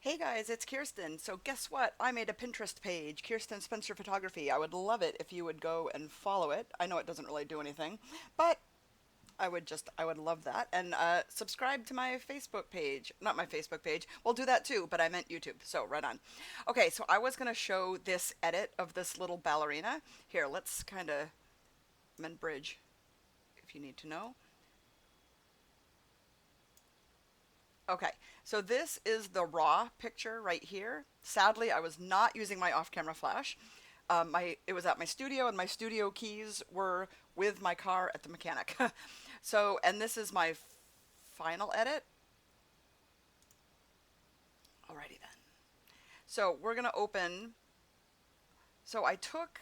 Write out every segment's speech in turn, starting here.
Hey guys, it's Kirsten. So guess what? I made a Pinterest page, Kirsten Spencer Photography. I would love it if you would go and follow it. I know it doesn't really do anything, but I would love that. And subscribe to my Facebook page. Not my Facebook page. We'll do that too, but I meant YouTube. So right on. Okay, so I was going to show this edit of this little ballerina. Here, let's kind of mend bridge if you need to know. Okay, so this is the raw picture right here. Sadly, I was not using my off-camera flash. It was at my studio, and my studio keys were with my car at the mechanic. So, and this is my final edit. Alrighty then. So we're gonna open. So I took.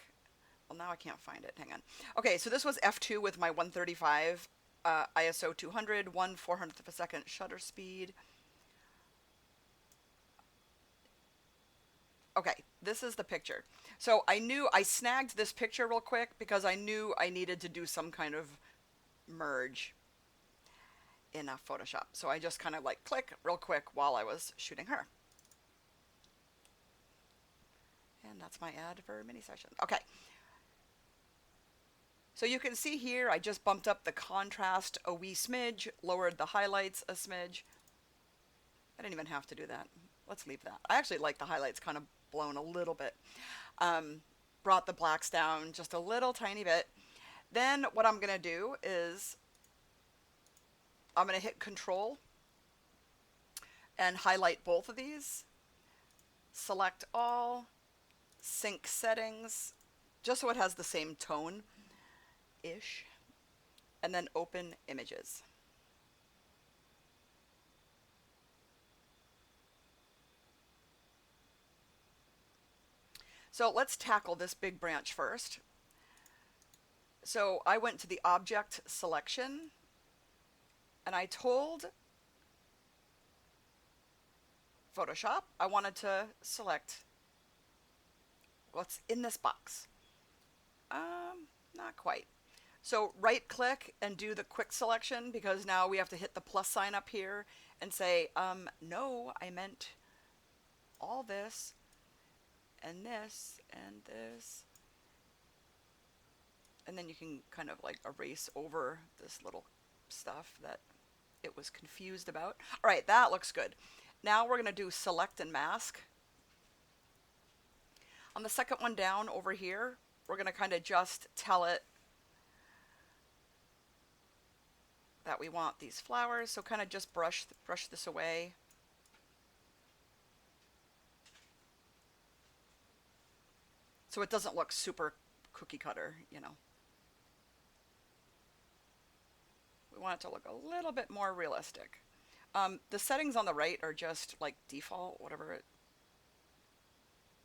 Well, now I can't find it. Hang on. Okay, so this was f2 with my 135 ISO 200, 1/400th of a second shutter speed. Okay, this is the picture. So I knew I snagged this picture real quick because I knew I needed to do some kind of merge in Photoshop. So I just kind of like click real quick while I was shooting her. And that's my ad for mini session. Okay. So you can see here, I just bumped up the contrast a wee smidge, lowered the highlights a smidge. I didn't even have to do that. Let's leave that. I actually like the highlights kind of blown a little bit. Brought the blacks down just a little tiny bit. Then what I'm going to do is I'm going to hit Control and highlight both of these. Select all, sync settings, just so it has the same tone-ish. And then open images. So let's tackle this big branch first. So I went to the object selection and I told Photoshop I wanted to select what's in this box. Not quite. So right click and do the quick selection because now we have to hit the plus sign up here and say, no, I meant all this and this and this. And then you can kind of like erase over this little stuff that it was confused about. All right, that looks good. Now we're going to do select and mask. On the second one down over here, we're going to kind of just tell it that we want these flowers. So kind of just brush this away. So it doesn't look super cookie cutter, you know. We want it to look a little bit more realistic. The settings on the right are just like default, whatever it.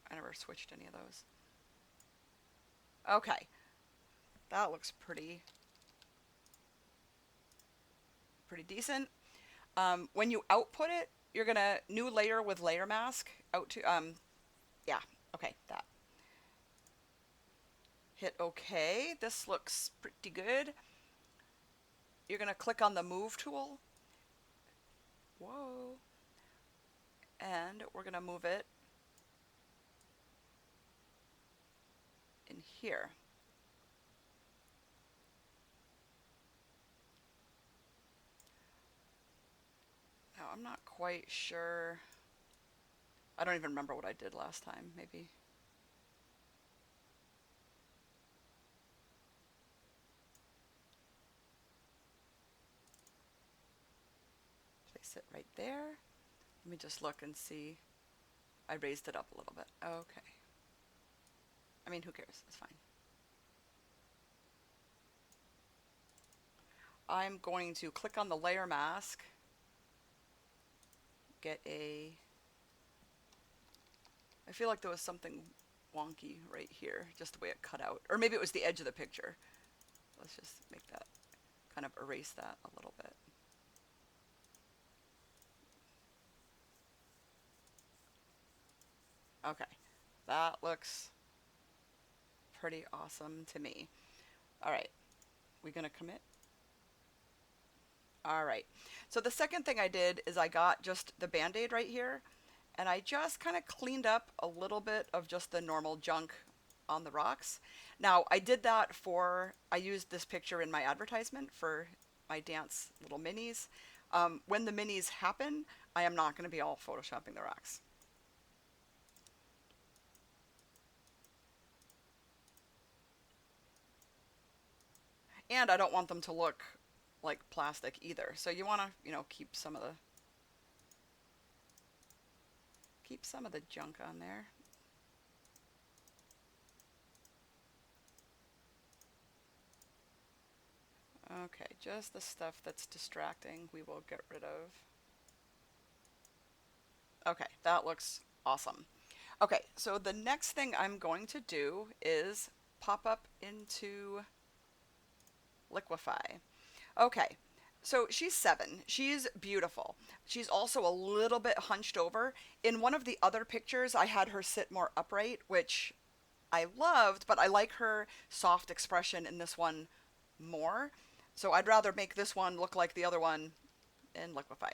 I never switched any of those. Okay, that looks pretty decent. When you output it, you're gonna new layer with layer mask out to yeah, okay, that. Hit OK. This looks pretty good. You're gonna click on the move tool. Whoa. And we're gonna move it in here. Now I'm not quite sure. I don't even remember what I did last time, maybe. Place it right there. Let me just look and see. I raised it up a little bit. Okay. I mean, who cares? It's fine. I'm going to click on the layer mask, get a. I feel like there was something wonky right here, just the way it cut out. Or maybe it was the edge of the picture. Let's just make that, kind of erase that a little bit. Okay, that looks pretty awesome to me. All right, we gonna commit? All right, so the second thing I did is I got just the Band-Aid right here, And I just kind of cleaned up a little bit of just the normal junk on the rocks. Now, I did that I used this picture in my advertisement for my dance little minis. When the minis happen, I am not going to be all photoshopping the rocks. And I don't want them to look like plastic either. So you want to, keep some of the junk on there. Okay, just the stuff that's distracting we will get rid of. Okay, that looks awesome. Okay, so the next thing I'm going to do is pop up into Liquify. Okay, so she's 7. She's beautiful. She's also a little bit hunched over. In one of the other pictures, I had her sit more upright, which I loved, but I like her soft expression in this one more. So I'd rather make this one look like the other one in Liquify.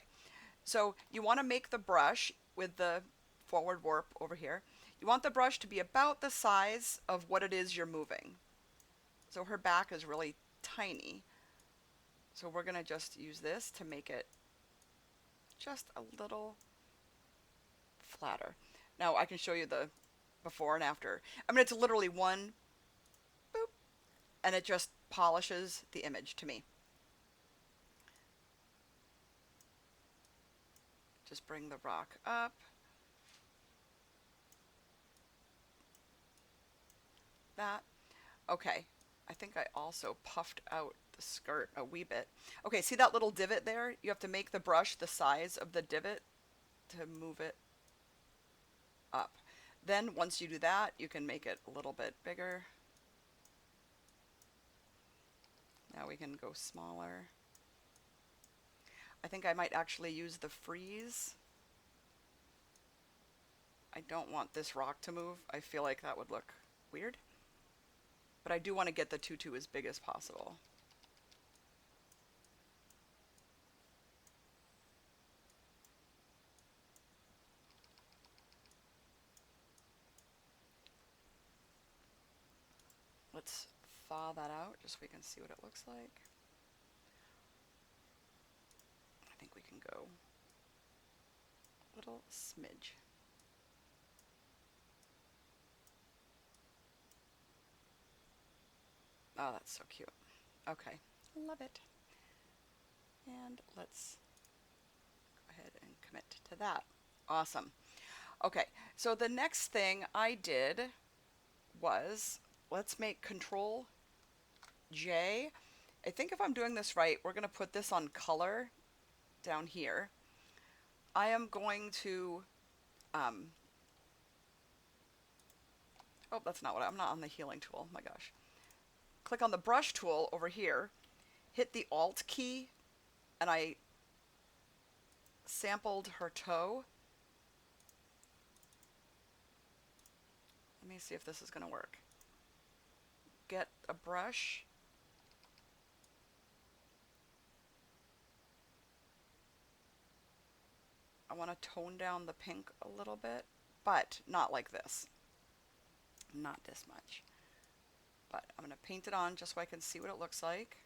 So you want to make the brush with the forward warp over here. You want the brush to be about the size of what it is you're moving. So her back is really tiny. So we're going to just use this to make it just a little flatter. Now I can show you the before and after. I mean, it's literally one boop, and it just polishes the image to me. Just bring the rock up. That. Okay. I think I also puffed out the skirt a wee bit. Okay, see that little divot there? You have to make the brush the size of the divot to move it up. Then once you do that, you can make it a little bit bigger. Now we can go smaller. I think I might actually use the freeze. I don't want this rock to move. I feel like that would look weird. But I do want to get the tutu as big as possible. Let's thaw that out just so we can see what it looks like. I think we can go a little smidge. Oh, that's so cute. Okay, love it. And let's go ahead and commit to that. Awesome. Okay, so the next thing I did was let's make Control J. I think if I'm doing this right, we're going to put this on color down here. I am going to, oh, that's not what I'm not on the healing tool. My gosh. Click on the brush tool over here, hit the Alt key, and I sampled her toe. Let me see if this is going to work. Get a brush. I want to tone down the pink a little bit, but not like this. Not this much. But I'm going to paint it on just so I can see what it looks like.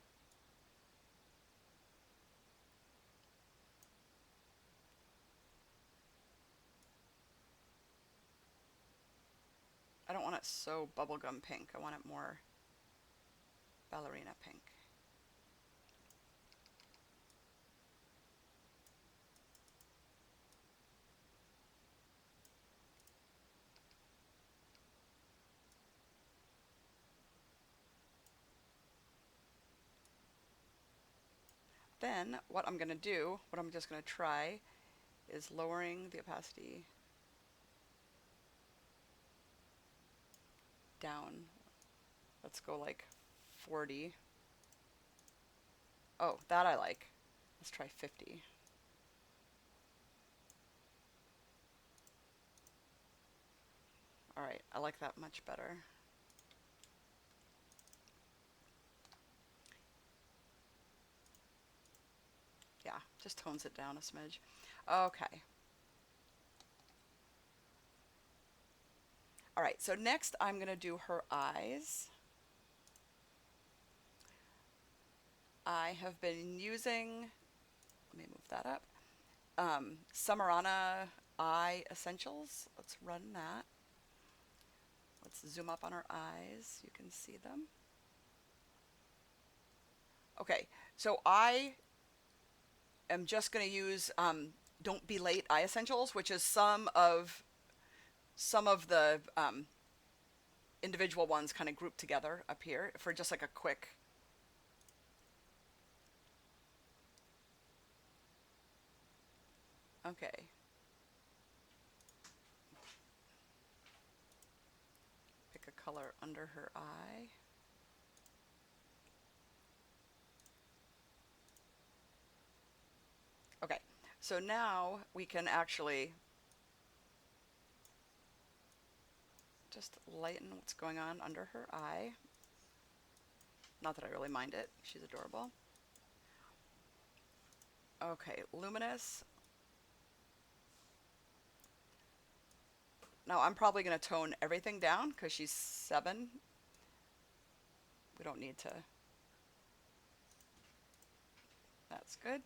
I don't want it so bubblegum pink. I want it more ballerina pink. Then what I'm going to do, what I'm just going to try, is lowering the opacity down. Let's go like 40. Oh, that I like. Let's try 50. All right, I like that much better. Yeah, just tones it down a smidge. Okay. All right, so next I'm going to do her eyes. I have been using, let me move that up, Samarana Eye Essentials. Let's run that. Let's zoom up on her eyes. You can see them. Okay, so I am just going to use Don't Be Late Eye Essentials, which is some of the individual ones kind of grouped together up here for just like a quick. Okay. Pick a color under her eye. Okay, so now we can actually just lighten what's going on under her eye. Not that I really mind it. She's adorable. Okay, luminous. Now I'm probably going to tone everything down because she's 7. We don't need to. That's good.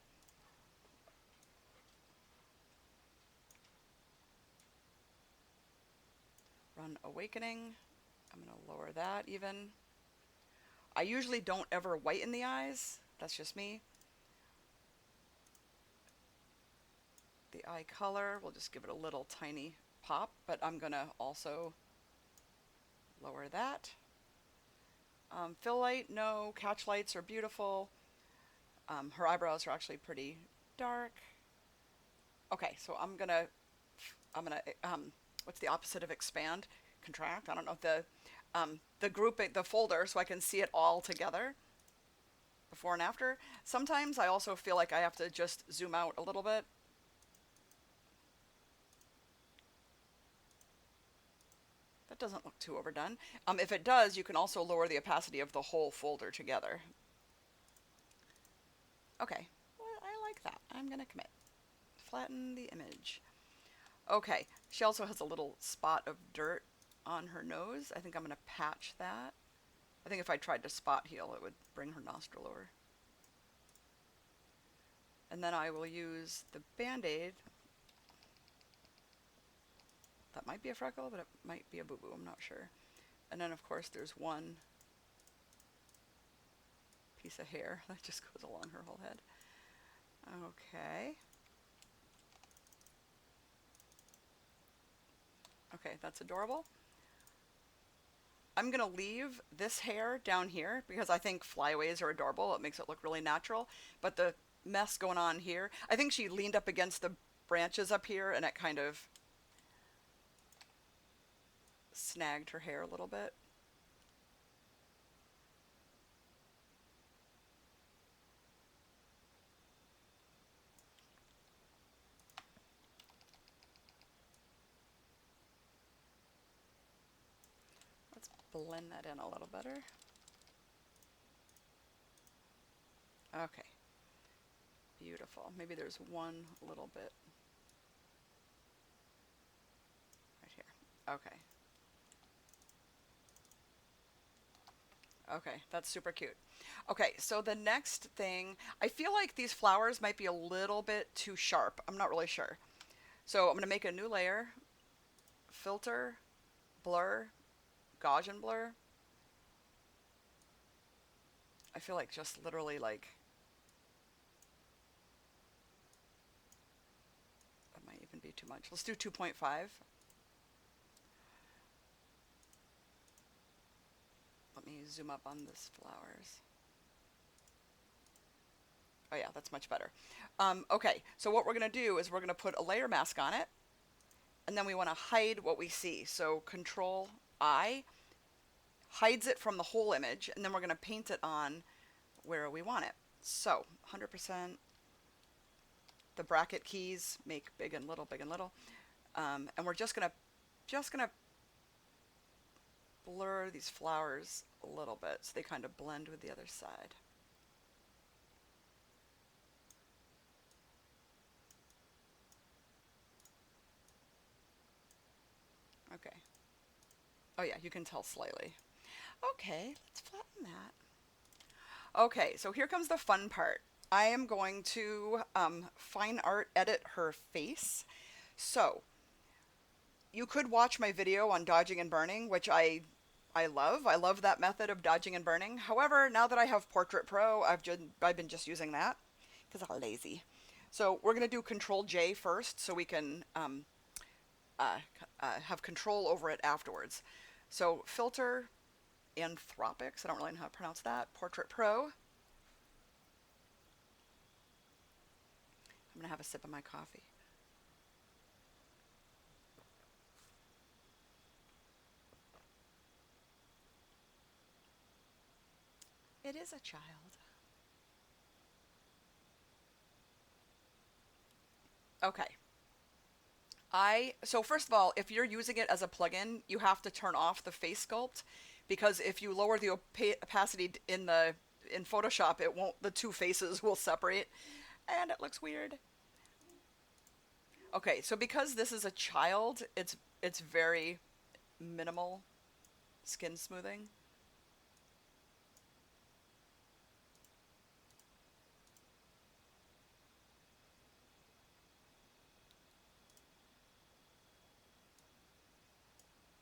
Run Awakening. I'm going to lower that even. I usually don't ever whiten the eyes. That's just me. The eye color, we'll just give it a little tiny pop, but I'm going to also lower that. Fill light, no. Catch lights are beautiful. Her eyebrows are actually pretty dark. Okay, so what's the opposite of expand? Contract. I don't know the grouping, the folder, so I can see it all together, before and after. Sometimes I also feel like I have to just zoom out a little bit. That doesn't look too overdone. If it does, you can also lower the opacity of the whole folder together. Okay, well, I like that. I'm gonna commit. Flatten the image. Okay, she also has a little spot of dirt on her nose. I think I'm gonna patch that. I think if I tried to spot heal, it would bring her nostril lower. And then I will use the Band-Aid. That might be a freckle, but it might be a boo-boo, I'm not sure. And then of course there's one piece of hair that just goes along her whole head. Okay. Okay, that's adorable. I'm going to leave this hair down here because I think flyaways are adorable. It makes it look really natural. But the mess going on here, I think she leaned up against the branches up here and it kind of snagged her hair a little bit. Let's blend that in a little better. Okay. Beautiful. Maybe there's one little bit right here. Okay. Okay, that's super cute. Okay, so the next thing, I feel like these flowers might be a little bit too sharp. I'm not really sure. So I'm going to make a new layer, filter, blur, Gaussian blur. I feel like just literally like, that might even be too much. Let's do 2.5. Let me zoom up on this flowers. Oh yeah, that's much better. Okay, so what we're going to do is we're going to put a layer mask on it, and then we want to hide what we see. So Control I hides it from the whole image, and then we're going to paint it on where we want it. So 100%, the bracket keys make big and little, big and little, and we're just gonna blur these flowers a little bit so they kind of blend with the other side. Okay. Oh yeah, you can tell slightly. Okay, let's flatten that. Okay, so here comes the fun part. I am going to fine art edit her face. So you could watch my video on dodging and burning, which I love. I love that method of dodging and burning. However, now that I have Portrait Pro, I've been just using that because I'm lazy. So we're gonna do Control J first, so we can uh, have control over it afterwards. So filter Anthropics. I don't really know how to pronounce that. Portrait Pro. I'm gonna have a sip of my coffee. It is a child. Okay. So first of all, if you're using it as a plugin, you have to turn off the face sculpt because if you lower the opacity in Photoshop, it won't the two faces will separate and it looks weird. Okay, so because this is a child, it's very minimal skin smoothing.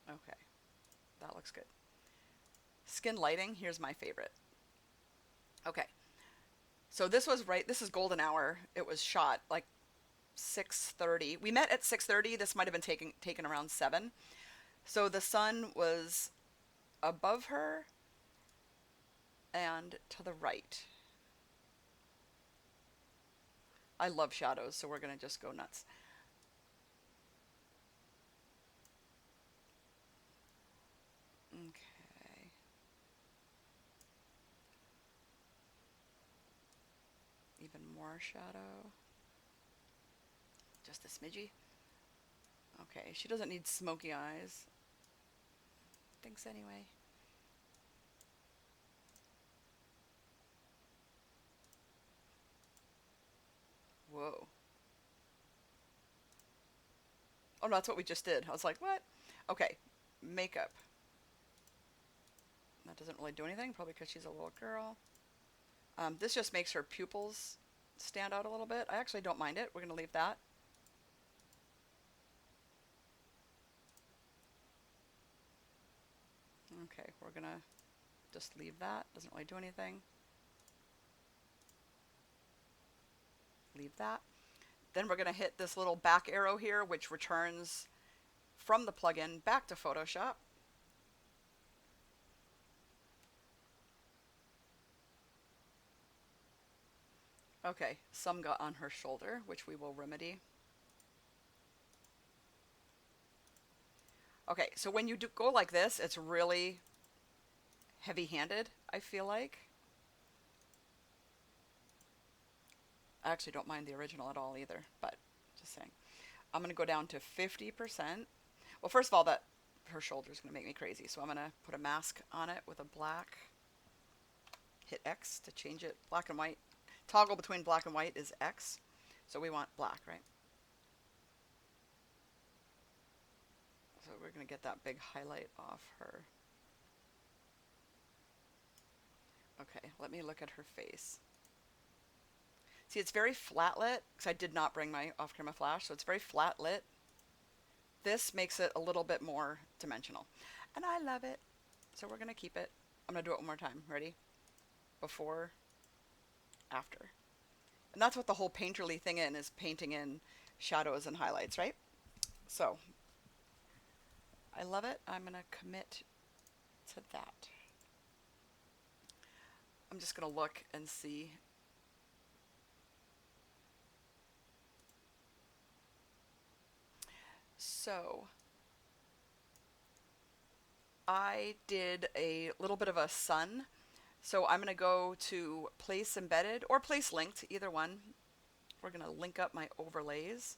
Okay, that looks good. Skin lighting, here's my favorite. Okay, so this is golden hour. It was shot like 6:30. We met at 6:30. This might have been taken around 7. So the sun was above her and to the right. I love shadows, so we're going to just go nuts. Okay. Even more shadow. Just a smidgy. Okay, she doesn't need smoky eyes. Thinks anyway. Whoa. Oh, no, that's what we just did. I was like, what? Okay, makeup. That doesn't really do anything, probably because she's a little girl. This just makes her pupils stand out a little bit. I actually don't mind it. We're going to leave that. Okay, we're going to just leave that. Doesn't really do anything. Leave that. Then we're going to hit this little back arrow here, which returns from the plugin back to Photoshop. Okay, some got on her shoulder, which we will remedy. Okay, so when you go like this, it's really heavy-handed, I feel like. I actually don't mind the original at all either, but just saying. I'm going to go down to 50%. Well, first of all, that her shoulder's going to make me crazy, so I'm going to put a mask on it with a black. Hit X to change it. Black and white. Toggle between black and white is X, so we want black, right? So we're going to get that big highlight off her. Okay, let me look at her face. See, it's very flat lit, because I did not bring my off-camera flash, so it's very flat lit. This makes it a little bit more dimensional. And I love it. So we're going to keep it. I'm going to do it one more time. Ready? Before, after. And that's what the whole painterly thing is painting in shadows and highlights, right? So I love it. I'm going to commit to that. I'm just going to look and see. So I did a little bit of a sun. So I'm going to go to place embedded or place linked, either one. We're going to link up my overlays,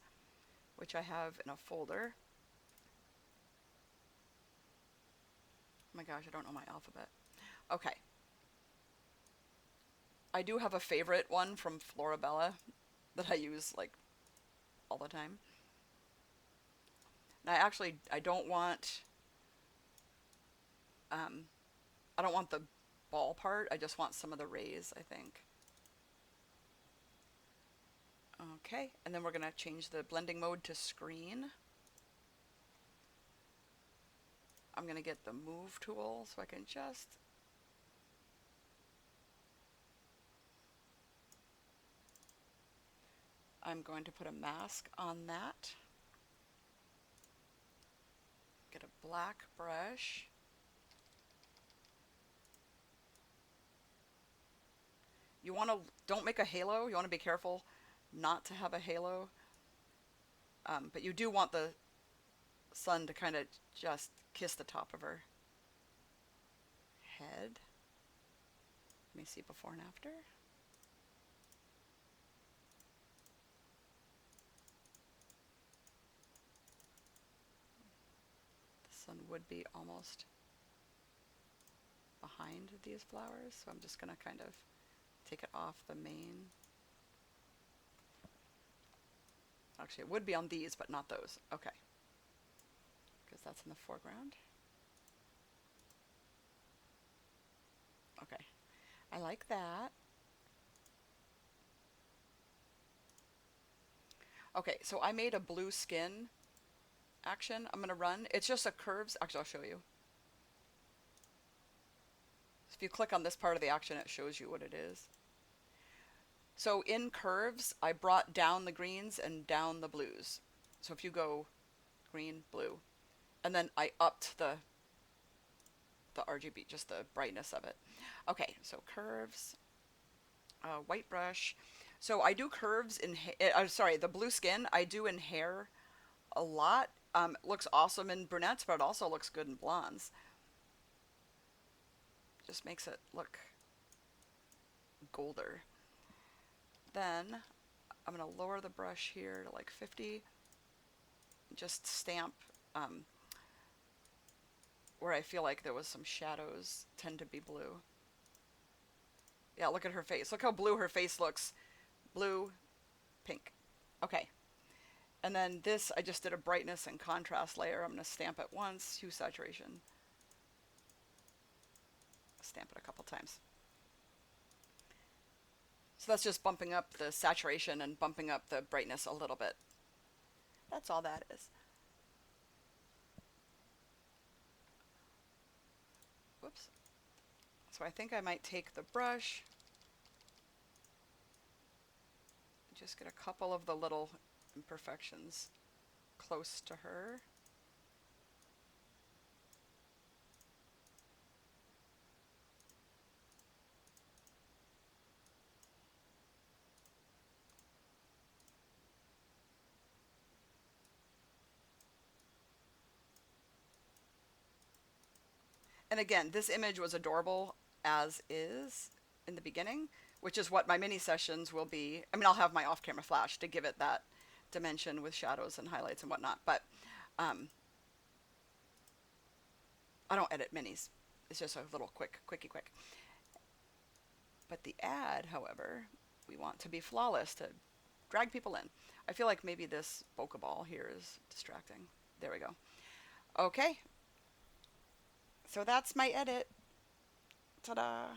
which I have in a folder. Oh my gosh, I don't know my alphabet. Okay. I do have a favorite one from Florabella that I use like all the time. And I don't want Um, I don't want the ball part. I just want some of the rays, I think. Okay, and then we're going to change the blending mode to screen. I'm going to get the move tool so I can just... I'm going to put a mask on that. Get a black brush. You want to, don't make a halo. You want to be careful not to have a halo. But you do want the sun to kind of just kiss the top of her head. Let me see before and after. The sun would be almost behind these flowers, so I'm just going to kind of take it off the main. Actually, it would be on these, but not those. Okay. Because that's in the foreground. Okay. I like that. Okay, so I made a blue skin action I'm going to run. It's just a curves. Actually, I'll show you. If you click on this part of the action, it shows you what it is. So in curves, I brought down the greens and down the blues. So if you go green, blue, and then I upped the RGB, just the brightness of it. Okay, so curves, white brush. So I do curves in, sorry, the blue skin, I do in hair a lot. It looks awesome in brunettes, but it also looks good in blondes. Just makes it look golder. Then I'm going to lower the brush here to like 50. Just stamp where I feel like there was some shadows tend to be blue. Yeah, look at her face. Look how blue her face looks. Blue, pink. Okay. And then this, I just did a brightness and contrast layer. I'm going to stamp it once, hue saturation. Stamp it a couple times. So that's just bumping up the saturation and bumping up the brightness a little bit. That's all that is. Whoops. So I think I might take the brush, just get a couple of the little imperfections close to her. And again, this image was adorable as is in the beginning, which is what my mini sessions will be. I mean, I'll have my off-camera flash to give it that dimension with shadows and highlights and whatnot, but I don't edit minis. It's just a little quickie quick. But the ad, however, we want to be flawless to drag people in. I feel like maybe this bokeh ball here is distracting. There we go. Okay. So that's my edit. Ta-da!